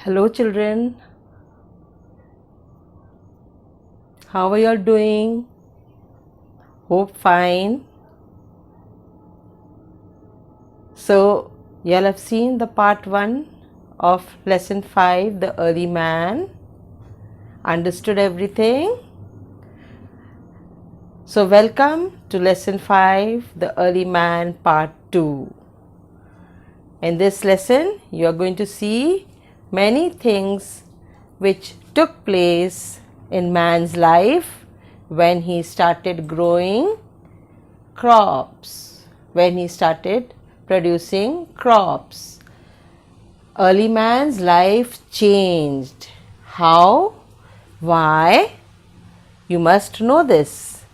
Hello children, how are you all doing? Hope fine. So you all have seen the part 1 of lesson 5, the early man. Understood everything? So welcome to lesson 5, the early man part 2. In this lesson you are going to see many things which took place in man's life when he started growing crops, when he started producing crops. Early man's life changed. How? Why? You must know this.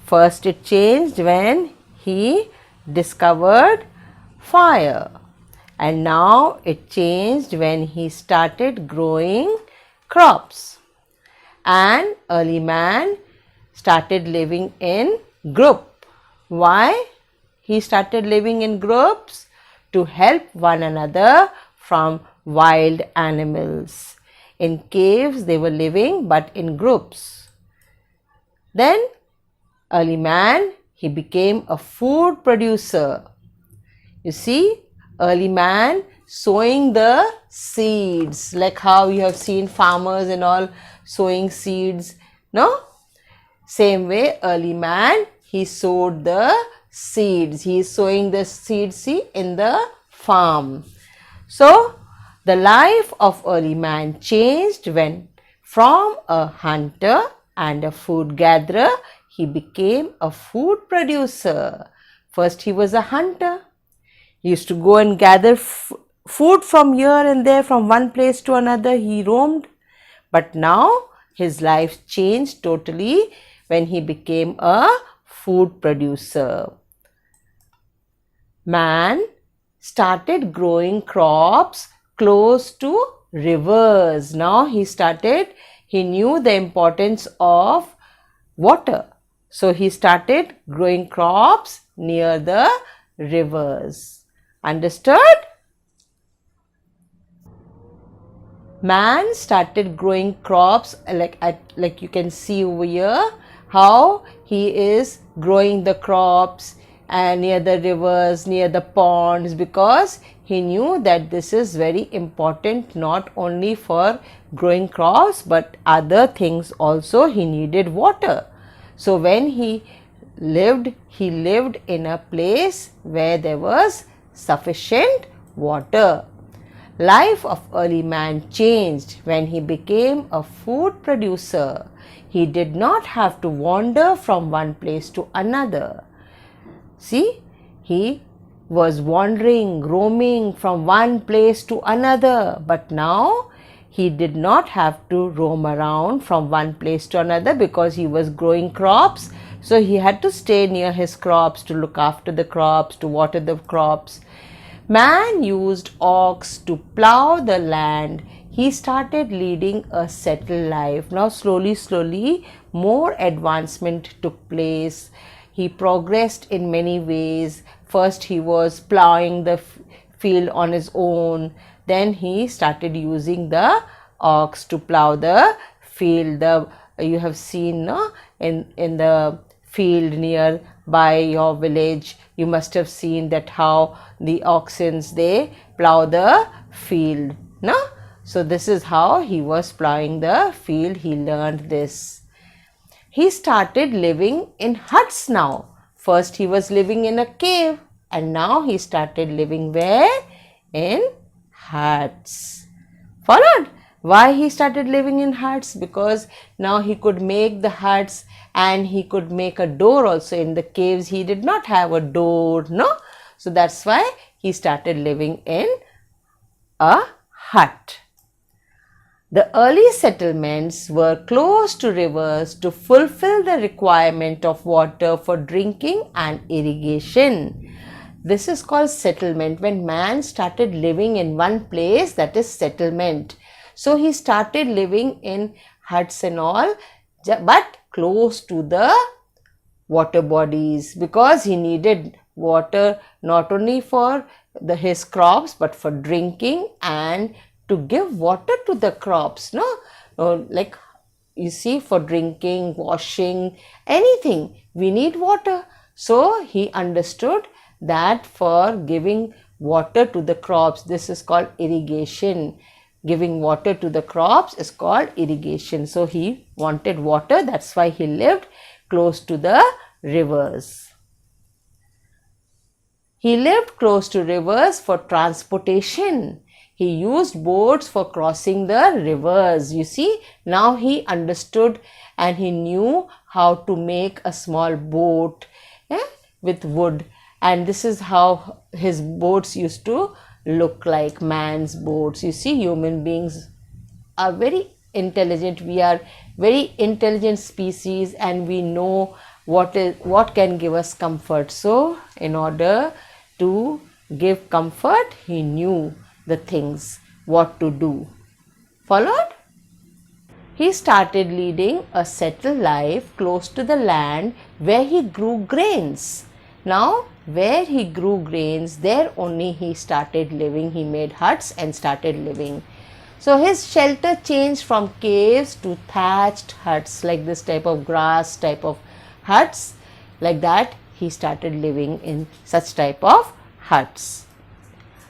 First, it changed when he discovered fire, and now it changed when he started growing crops. And early man started living in group. Why he started living in groups? To help one another from wild animals. In caves they were living, but in groups. Then early man, he became a food producer. You see, early man sowing the seeds, like how you have seen farmers and all sowing seeds, no? Same way, early man, he sowed the seeds. He is sowing the seeds, see, in the farm. So, the life of early man changed when from a hunter and a food gatherer, he became a food producer. First, he was a hunter. He used to go and gather food from here and there, from one place to another. He roamed. But now, his life changed totally when he became a food producer. Man started growing crops close to rivers. Now he knew the importance of water. So he started growing crops near the rivers. Understood? Man started growing crops like you can see over here, how he is growing the crops and near the rivers, near the ponds, because he knew that this is very important not only for growing crops but other things also. He needed water. So when he lived in a place where there was sufficient water. Life of early man changed when he became a food producer. He did not have to wander from one place to another. See, he was wandering, roaming from one place to another, but now he did not have to roam around from one place to another because he was growing crops. So he had to stay near his crops to look after the crops, to water the crops. Man used ox to plow the land. He started leading a settled life. Now slowly, more advancement took place. He progressed in many ways. First he was plowing the field on his own. Then he started using the ox to plow the field. You have seen, no? in the field near by your village, you must have seen that how the oxens, they plow the field, no? So this is how he was plowing the field. He learned this. He started living in huts now. First he was living in a cave, and now he started living where? In huts. Followed? Why he started living in huts? Because now he could make the huts and he could make a door also. In the caves he did not have a door, no? So that's why he started living in a hut. The early settlements were close to rivers to fulfill the requirement of water for drinking and irrigation. This is called settlement. When man started living in one place, that is settlement. So he started living in huts and all, but close to the water bodies, because he needed water not only for his crops but for drinking and to give water to the crops, no? Like you see, for drinking, washing, anything, we need water. So he understood that for giving water to the crops, this is called irrigation. Giving water to the crops is called irrigation. So he wanted water, that's why he lived close to the rivers. He lived close to rivers for transportation. He used boats for crossing the rivers. You see, now he understood and he knew how to make a small boat with wood. And this is how his boats used to look like, man's boats. You see, human beings are very intelligent. We are very intelligent species, and we know what can give us comfort. So in order to give comfort, he knew the things, what to do. Followed? He started leading a settled life close to the land where he grew grains. Now, where he grew grains, there only he started living. He made huts and started living. So his shelter changed from caves to thatched huts, like this type of grass type of huts. Like that, he started living in such type of huts.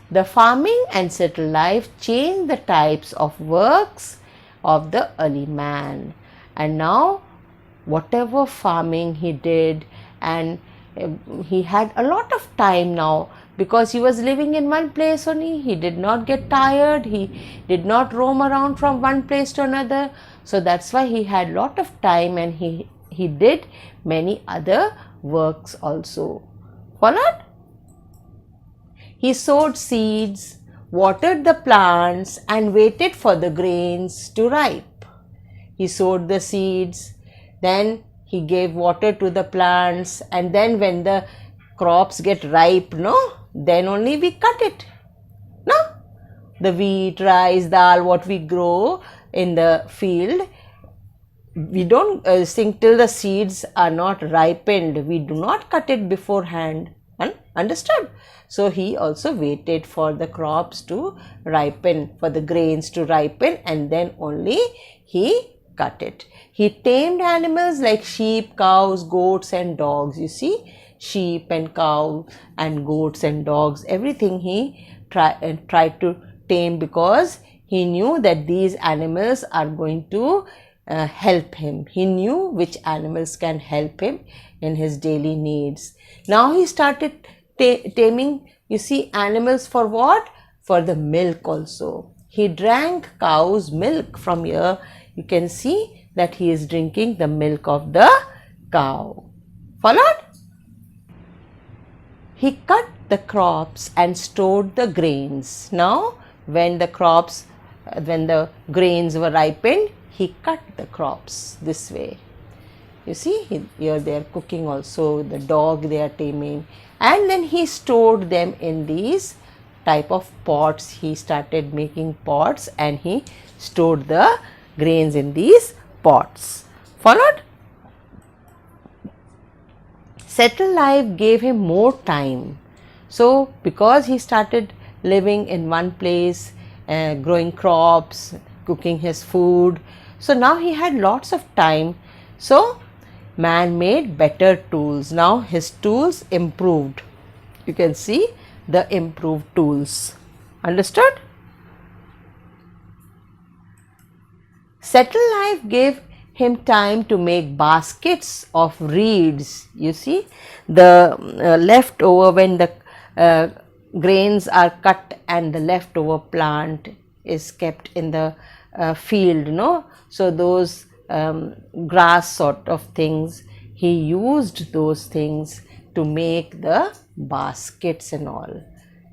The farming and settled life changed the types of works of the early man. And now, whatever farming he did, and he had a lot of time now, because he was living in one place only. He did not get tired. He did not roam around from one place to another. So that's why he had lot of time, and he did many other works also. Followed? He sowed seeds, watered the plants, and waited for the grains to ripe. He sowed the seeds, then he gave water to the plants, and then when the crops get ripe, no, then only we cut it. No, the wheat, rice, dal, what we grow in the field, we don't sing till the seeds are not ripened. We do not cut it beforehand. Understood? So he also waited for the crops to ripen, for the grains to ripen, and then only he cut it. He tamed animals like sheep, cows, goats and dogs. You see, sheep and cow and goats and dogs, everything he tried to tame, because he knew that these animals are going to help him. He knew which animals can help him in his daily needs. Now he started taming, you see, animals for what? For the milk also. He drank cow's milk. From here you can see that he is drinking the milk of the cow. Followed? He cut the crops and stored the grains. Now when the grains were ripened, he cut the crops this way. You see, here they are cooking also, the dog they are taming, and then he stored them in these type of pots. He started making pots and he stored the grains in these pots. Followed? Settled life gave him more time. So because he started living in one place, growing crops, cooking his food, so now he had lots of time. So man made better tools. Now his tools improved. You can see the improved tools. Understood? Settled life gave him time to make baskets of reeds. You see, the leftover, when the grains are cut and the leftover plant is kept in the field, no? So those grass sort of things, he used those things to make the baskets and all,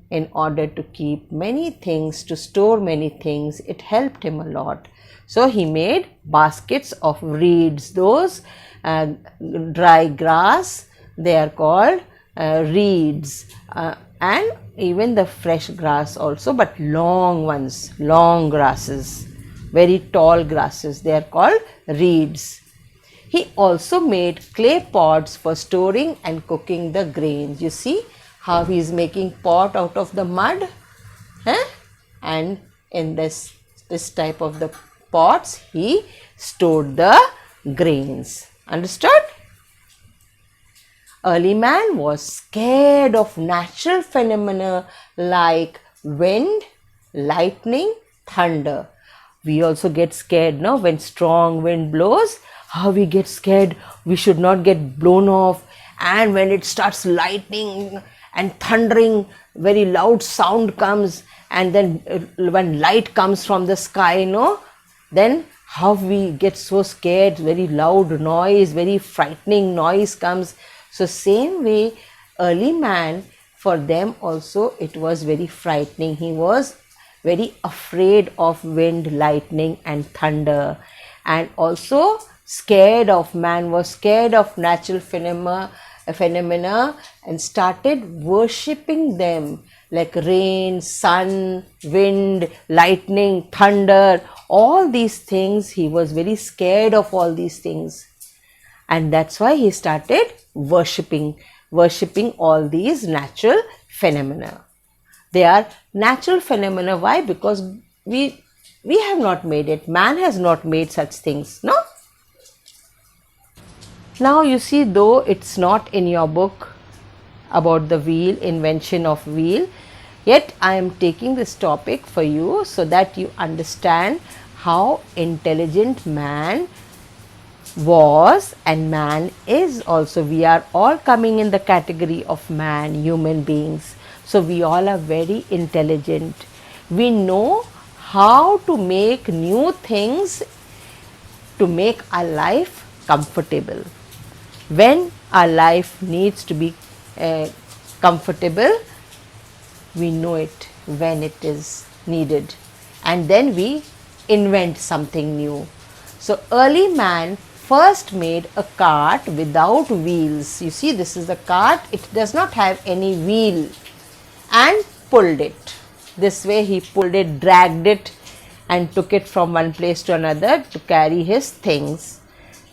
in order to keep many things, to store many things. It helped him a lot. So he made baskets of reeds. Those dry grass, they are called reeds, and even the fresh grass also, but long ones, long grasses, very tall grasses, they are called reeds. He also made clay pots for storing and cooking the grains. You see how he is making pot out of the mud, and in this type of the pots he stored the grains. Understood? Early man was scared of natural phenomena like wind, lightning, thunder. We also get scared now when strong wind blows. How we get scared, we should not get blown off. And when it starts lightning and thundering, very loud sound comes, and then when light comes from the sky, then how we get so scared, very loud noise, very frightening noise comes. So same way, early man, for them also it was very frightening. He was very afraid of wind, lightning and thunder, and also man was scared of natural phenomena and started worshipping them, like rain, sun, wind, lightning, thunder, all these things. He was very scared of all these things, and that's why he started worshipping all these natural phenomena. They are natural phenomena. Why? Because we have not made it. Man has not made such things, no? Now you see, though it's not in your book about the wheel, invention of wheel, yet I am taking this topic for you so that you understand how intelligent man was and man is also. We are all coming in the category of man, human beings. So we all are very intelligent. We know how to make new things to make our life comfortable. When our life needs to be comfortable, we know it when it is needed, and then we invent something new. So early man first made a cart without wheels. You see, this is the cart. It does not have any wheel, and pulled it. This way he pulled it, dragged it and took it from one place to another to carry his things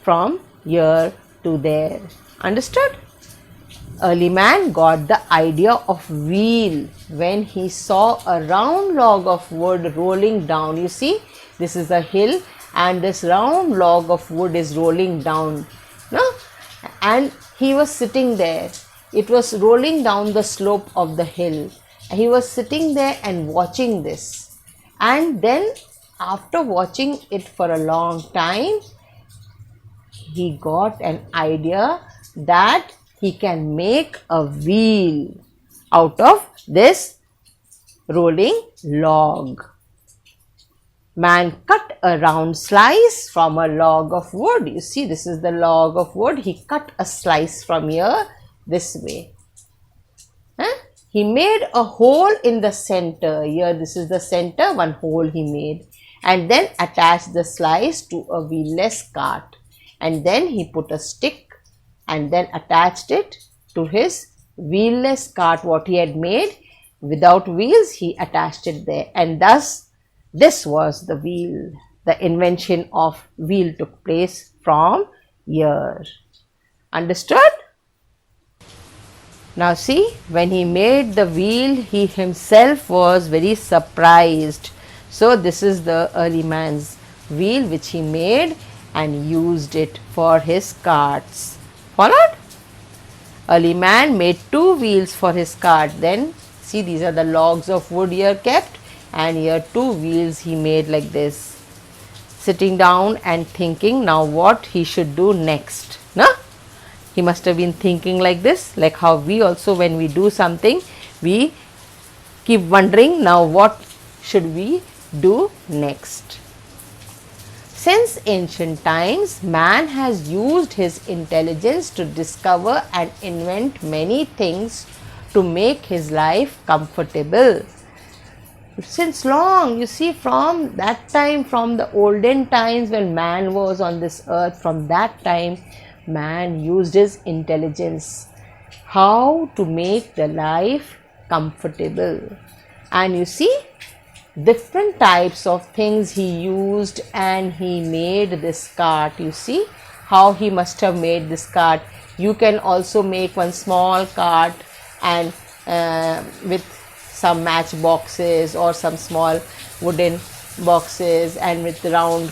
from here to there. Understood? Early man got the idea of wheel when he saw a round log of wood rolling down. You see, this is a hill and this round log of wood is rolling down, no? And he was sitting there. It was rolling down the slope of the hill. He was sitting there and watching this, and then after watching it for a long time, he got an idea that he can make a wheel out of this rolling log. Man cut a round slice from a log of wood. You see, this is the log of wood. He cut a slice from here this way. He made a hole in the center. Here, this is the center, one hole he made, and then attached the slice to a wheelless cart. And then he put a stick and then attached it to his wheelless cart, what he had made without wheels. He attached it there, and thus this was the wheel. The invention of wheel took place from here. Understood? Now see, when he made the wheel, he himself was very surprised. So this is the early man's wheel which he made and used it for his carts. Followed? Early man made 2 wheels for his cart. Then see, these are the logs of wood here kept, and here 2 wheels he made like this, sitting down and thinking now what he should do next. No? He must have been thinking like this, like how we also, when we do something, we keep wondering now what should we do next. Since ancient times, man has used his intelligence to discover and invent many things to make his life comfortable. Since long, you see, from that time, from the olden times when man was on this earth, from that time, man used his intelligence how to make the life comfortable. And you see, different types of things he used, and he made this cart. You see how he must have made this cart. You can also make one small cart and with some matchboxes or some small wooden boxes and with round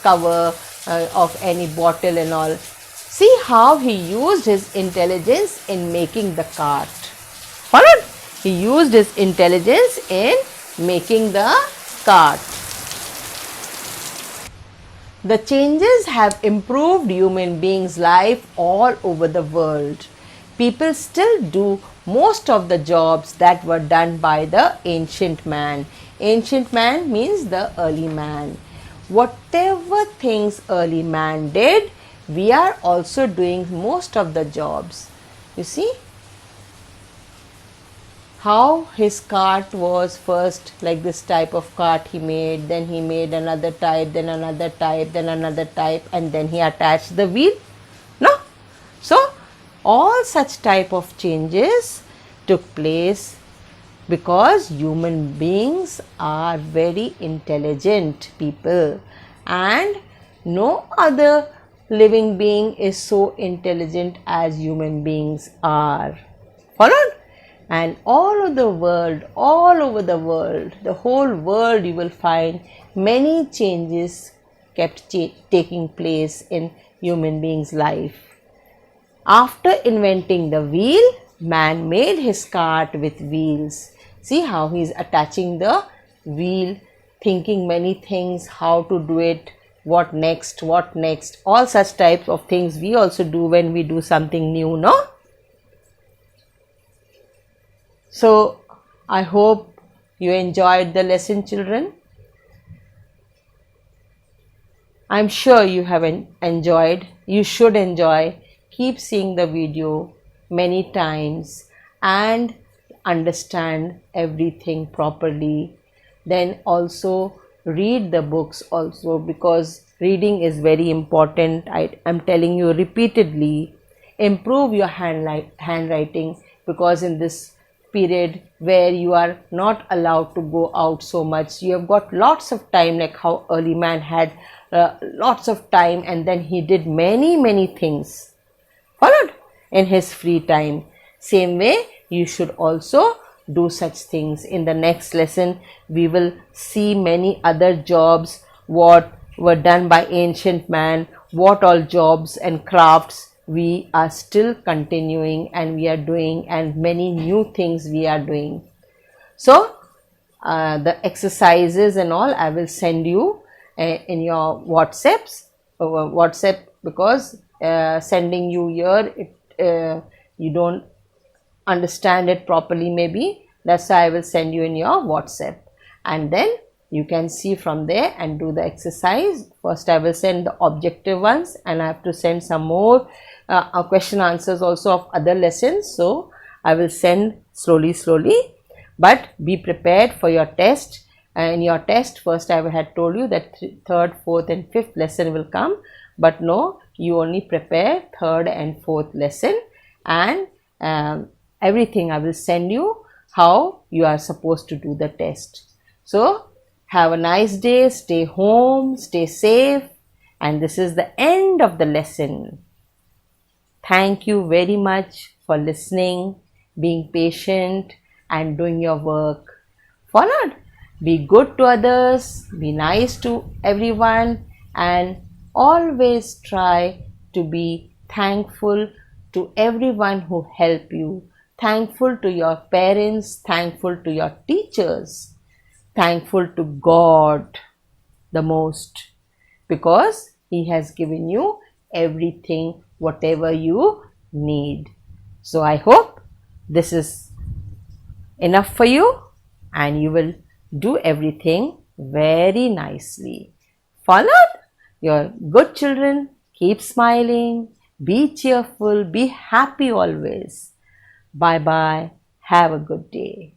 cover of any bottle and all. See how he used his intelligence in making the cart. Followed? He used his intelligence in making the cart. The changes have improved human beings' life all over the world. People still do most of the jobs that were done by the ancient man. Ancient man means the early man. Whatever things early man did, we are also doing most of the jobs. You see how his cart was first like this type of cart he made, then he made another type, then another type, then another type, and then he attached the wheel. No? So all such type of changes took place because human beings are very intelligent people, and no other living being is so intelligent as human beings are. Followed? And all over the world, the whole world, you will find many changes kept taking place in human beings' life. After inventing the wheel, man made his cart with wheels. See how he is attaching the wheel, thinking many things, how to do it, what next, all such types of things we also do when we do something new, no? So, I hope you enjoyed the lesson, children. I'm sure you have enjoyed. You should enjoy. Keep seeing the video many times and understand everything properly. Then also read the books also, because reading is very important. I'm telling you repeatedly. Improve your handwriting, because in this period where you are not allowed to go out so much, you have got lots of time, like how early man had lots of time, and then he did many things, followed, in his free time. Same way you should also do such things. In the next lesson we will see many other jobs what were done by ancient man, what all jobs and crafts we are still continuing and we are doing, and many new things we are doing. So the exercises and all I will send you in your WhatsApp, because sending you here, you don't understand it properly maybe. That's why I will send you in your WhatsApp, and then you can see from there and do the exercise. First I will send the objective ones, and I have to send some more question answers also of other lessons. So I will send slowly, but be prepared for your test. In your test, first I had told you that third, fourth and fifth lesson will come, but no, you only prepare third and fourth lesson, and everything I will send you how you are supposed to do the test. So have a nice day, stay home, stay safe, and this is the end of the lesson. Thank you very much for listening, being patient and doing your work. Followed? Be good to others, be nice to everyone, and always try to be thankful to everyone who helped you. Thankful to your parents, thankful to your teachers, thankful to God the most, because He has given you everything, whatever you need. So I hope this is enough for you, and you will do everything very nicely. Followed? You're good children. Keep smiling. Be cheerful. Be happy always. Bye bye. Have a good day.